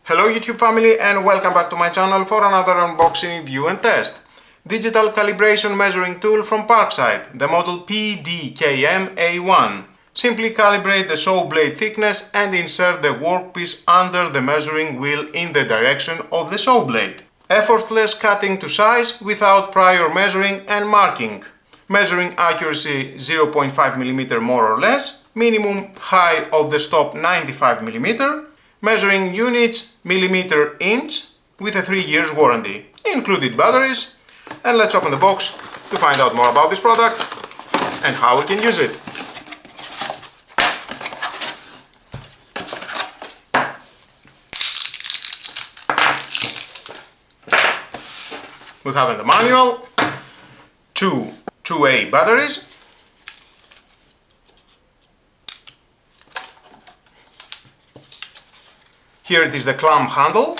Hello YouTube family and welcome back to my channel for another unboxing, review and test. Digital calibration measuring tool from Parkside, the model PDKM A1. Simply calibrate the saw blade thickness and insert the workpiece under the measuring wheel in the direction of the saw blade. Effortless cutting to size without prior measuring and marking. Measuring accuracy 0.5 mm more or less. Minimum height of the stop 95 mm. Measuring units millimeter inch with a 3 years warranty. Included batteries. And let's open the box to find out more about this product and how we can use it. We have in the manual two 2A batteries, here it is the clamp handle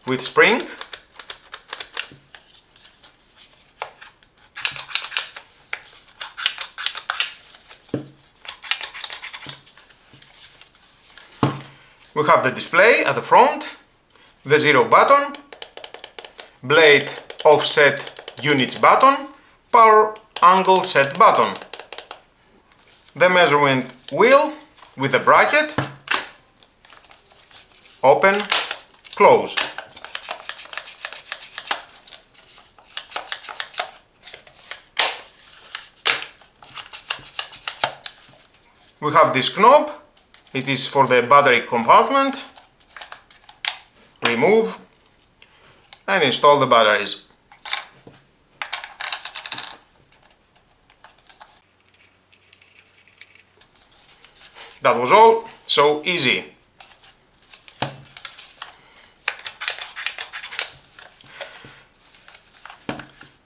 with spring, we have the display at the front, the 0 button, blade offset units button, power angle set button, the measurement wheel with a bracket, open, close. We have this knob, it is for the battery compartment. Remove and install the batteries. That was all, so easy.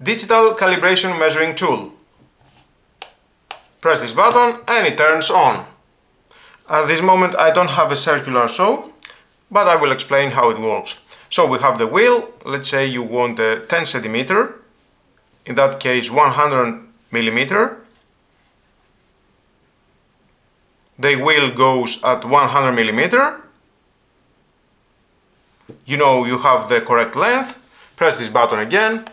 Digital calibration measuring tool. Press this button and it turns on. At this moment I don't have a circular saw, but I will explain how it works. So we have the wheel, let's say you want a 10 cm, in that case 100 mm. The wheel goes at 100 mm. You know you have the correct length. Press this button again,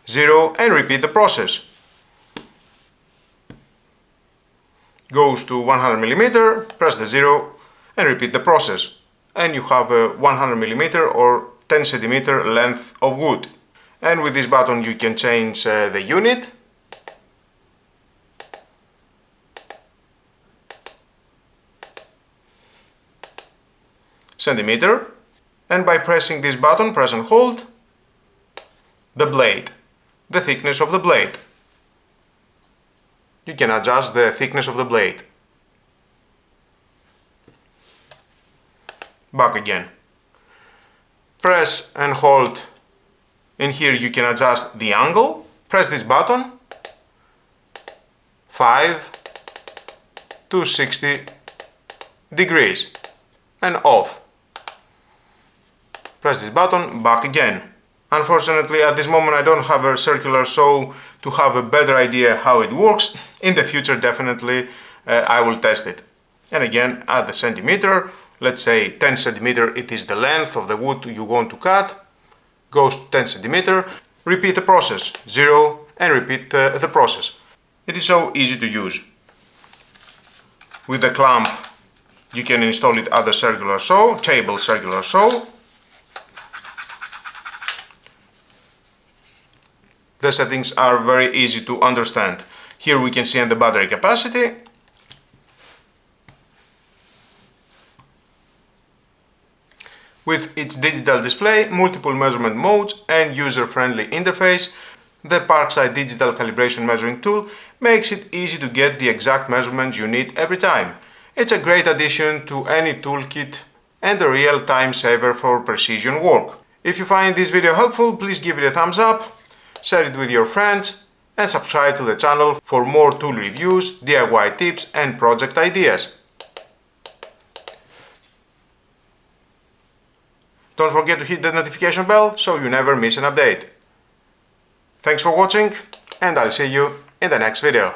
0, and repeat the process. Goes to 100 mm, press the 0 and repeat the process. And you have a 100 mm or 10 cm length of wood. And with this button you can change the unit. Centimeter, and by pressing this button, press and hold, the blade, the thickness of the blade. You can adjust the thickness of the blade. Back again. Press and hold. In here you can adjust the angle. Press this button, 5 to 60 degrees, and off. Press this button, back again. Unfortunately at this moment I don't have a circular saw to have a better idea how it works. In the future definitely I will test it. And again at the centimeter, let's say 10 cm, it is the length of the wood you want to cut, goes to 10 cm, repeat the process, 0, and repeat the process. It is so easy to use. With the clamp you can install it at the circular saw, table circular saw. The settings are very easy to understand. Here we can see the battery capacity. With its digital display, multiple measurement modes and user-friendly interface, the Parkside digital calibration measuring tool makes it easy to get the exact measurements you need every time. It's a great addition to any toolkit and a real time saver for precision work. If you find this video helpful, please give it a thumbs up, share it with your friends, and subscribe to the channel for more tool reviews, DIY tips and project ideas. Don't forget to hit the notification bell so you never miss an update. Thanks for watching, and I'll see you in the next video.